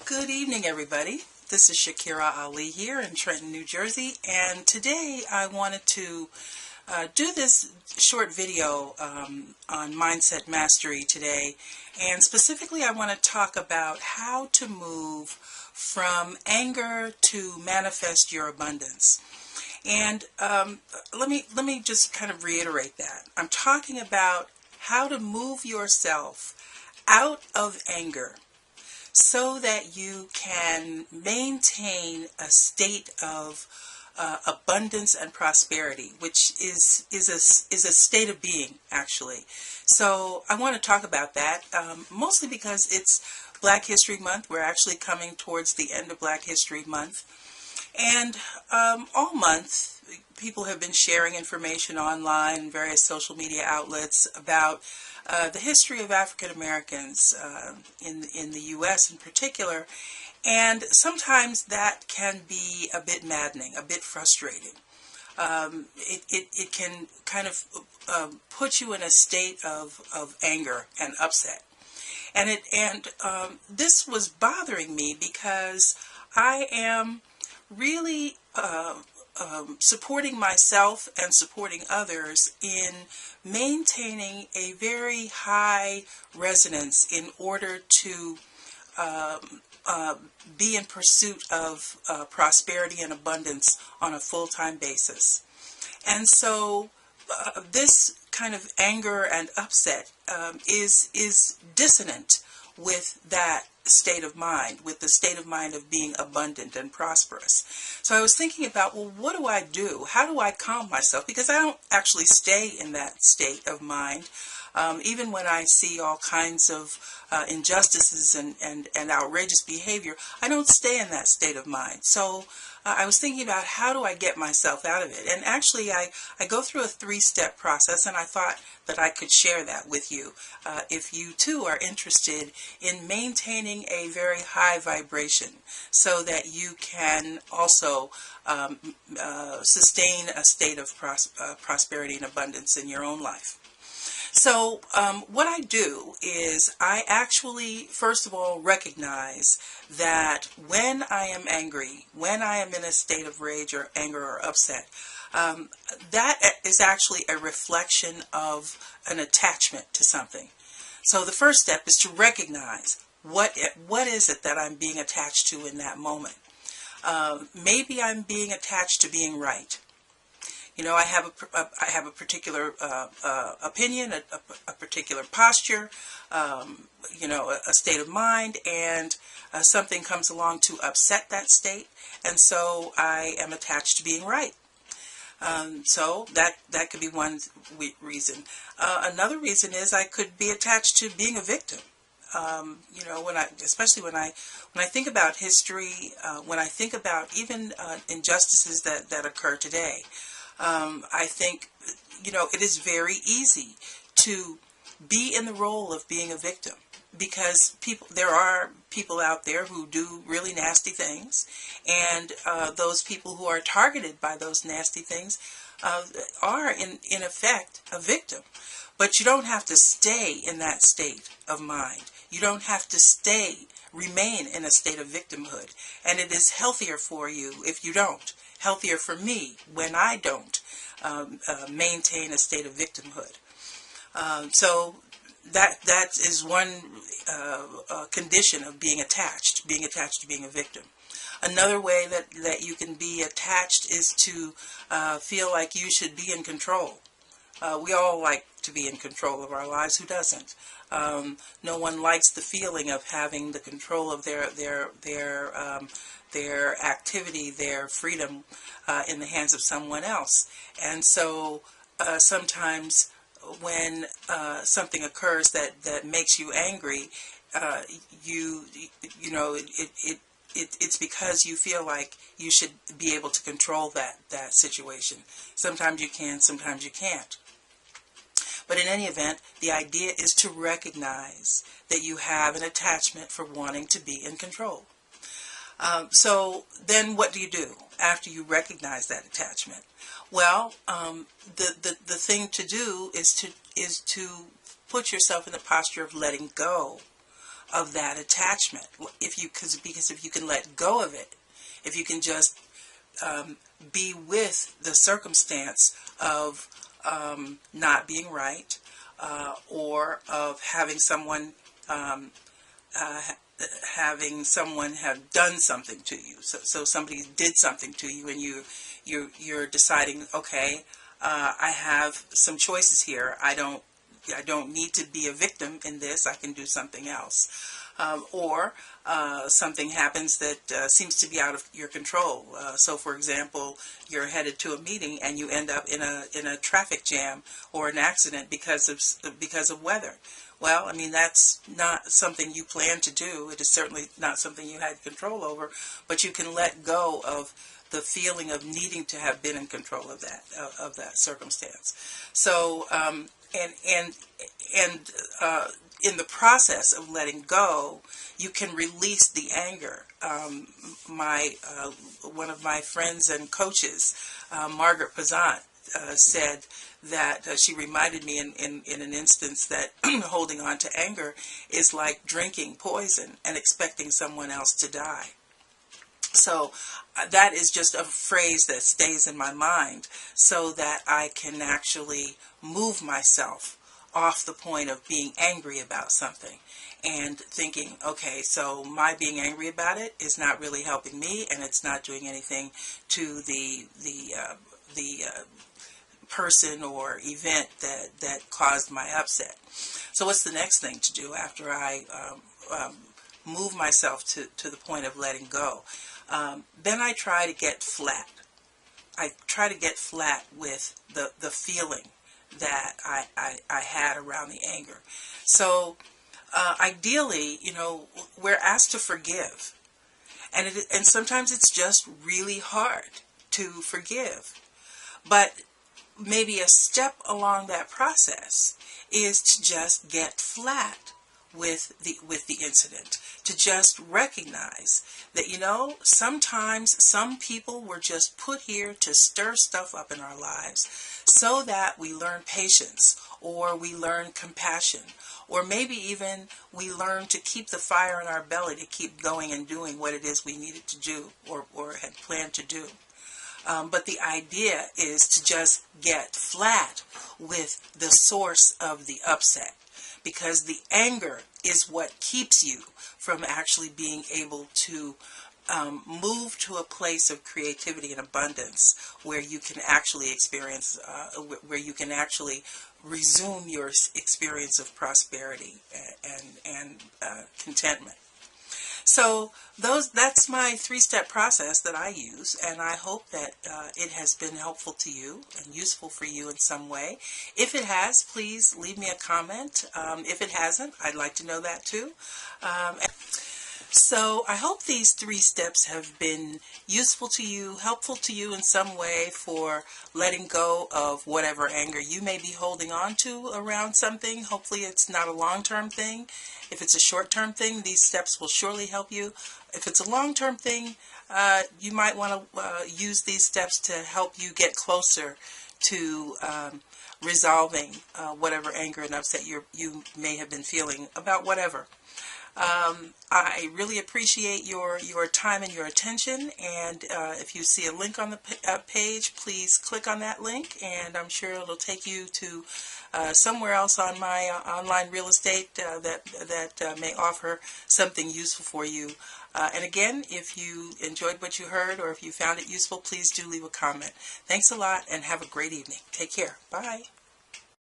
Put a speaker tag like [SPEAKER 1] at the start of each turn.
[SPEAKER 1] Good evening, everybody. This is Shakira Ali here in Trenton, New Jersey, and today I wanted to do this short video on mindset mastery today, and specifically I want to talk about how to move from anger to manifest your abundance. And let me just kind of reiterate that. I'm talking about how to move yourself out of anger so that you can maintain a state of abundance and prosperity, which is a state of being, actually. So I want to talk about that, mostly because it's Black History Month. We're actually coming towards the end of Black History Month. And all month, people have been sharing information online and various social media outlets about the history of African Americans in the U.S. in particular, and sometimes that can be a bit maddening, a bit frustrating. It can kind of put you in a state of anger and upset, and this was bothering me because I am really supporting myself and supporting others in maintaining a very high resonance in order to be in pursuit of prosperity and abundance on a full-time basis. And so this kind of anger and upset is dissonant with that state of mind, with the state of mind of being abundant and prosperous. So I was thinking about, well, what do I do? How do I calm myself? Because I don't actually stay in that state of mind. Even when I see all kinds of injustices and outrageous behavior, I don't stay in that state of mind. So I was thinking about, how do I get myself out of it? And actually, I go through a three-step process, and I thought that I could share that with you if you too are interested in maintaining a very high vibration so that you can also sustain a state of prosperity and abundance in your own life. So what I do is I actually, first of all, recognize that when I am angry, when I am in a state of rage or anger or upset, that is actually a reflection of an attachment to something. So the first step is to recognize what is it that I'm being attached to in that moment. Maybe I'm being attached to being right. You know, I have a particular opinion, a particular posture, you know, a state of mind, and something comes along to upset that state, and so I am attached to being right. So that could be one reason. Another reason is I could be attached to being a victim. You know, especially when I think about history, when I think about even injustices that occur today. I think, you know, it is very easy to be in the role of being a victim because there are people out there who do really nasty things, and those people who are targeted by those nasty things are in effect a victim. But you don't have to stay in that state of mind. You don't have to remain in a state of victimhood, and it is healthier for you if you don't. Healthier for me when I don't maintain a state of victimhood. So that is one condition of being attached to being a victim. Another way that you can be attached is to feel like you should be in control. We all like to be in control of our lives. Who doesn't? No one likes the feeling of having the control of their activity, their freedom in the hands of someone else. And so sometimes when something occurs that makes you angry, you know, it's because you feel like you should be able to control that situation. Sometimes you can, sometimes you can't. But in any event, the idea is to recognize that you have an attachment for wanting to be in control. So then what do you do after you recognize that attachment? Well, the thing to do is to put yourself in the posture of letting go of that attachment. Because if you can let go of it, if you can just be with the circumstance of not being right, or of having someone have done something to you. So somebody did something to you, and you're deciding, okay, I have some choices here. I don't need to be a victim in this. I can do something else. Or something happens that seems to be out of your control. So, for example, you're headed to a meeting and you end up in a traffic jam or an accident because of weather. Well, I mean, that's not something you plan to do. It is certainly not something you had control over, but you can let go of the feeling of needing to have been in control of that circumstance. So, in the process of letting go, you can release the anger. One of my friends and coaches, Margaret Pazant, said that she reminded me in an instance that holding on to anger is like drinking poison and expecting someone else to die. So that is just a phrase that stays in my mind so that I can actually move myself off the point of being angry about something and thinking, okay, so my being angry about it is not really helping me, and it's not doing anything to the person or event that caused my upset. So what's the next thing to do after I move myself to the point of letting go? Then I try to get flat. I try to get flat with the feeling that I had around the anger. So ideally, we're asked to forgive. And sometimes it's just really hard to forgive. But maybe a step along that process is to just get flat with the incident, to just recognize that sometimes some people were just put here to stir stuff up in our lives so that we learn patience, or we learn compassion, or maybe even we learn to keep the fire in our belly to keep going and doing what it is we needed to do or had planned to do. But the idea is to just get flat with the source of the upset, because the anger is what keeps you from actually being able to move to a place of creativity and abundance where you can actually experience, where you can actually resume your experience of prosperity and contentment. So that's my 3-step process that I use, and I hope that it has been helpful to you and useful for you in some way. If it has, please leave me a comment. If it hasn't, I'd like to know that too. So I hope these 3 steps have been useful to you, helpful to you in some way for letting go of whatever anger you may be holding on to around something. Hopefully it's not a long-term thing. If it's a short-term thing, these steps will surely help you. If it's a long-term thing, you might want to use these steps to help you get closer to resolving whatever anger and upset you may have been feeling about whatever. I really appreciate your time and your attention, and if you see a link on the page, please click on that link, and I'm sure it'll take you to somewhere else on my online real estate that may offer something useful for you. And again, if you enjoyed what you heard or if you found it useful, please do leave a comment. Thanks a lot, and have a great evening. Take care. Bye.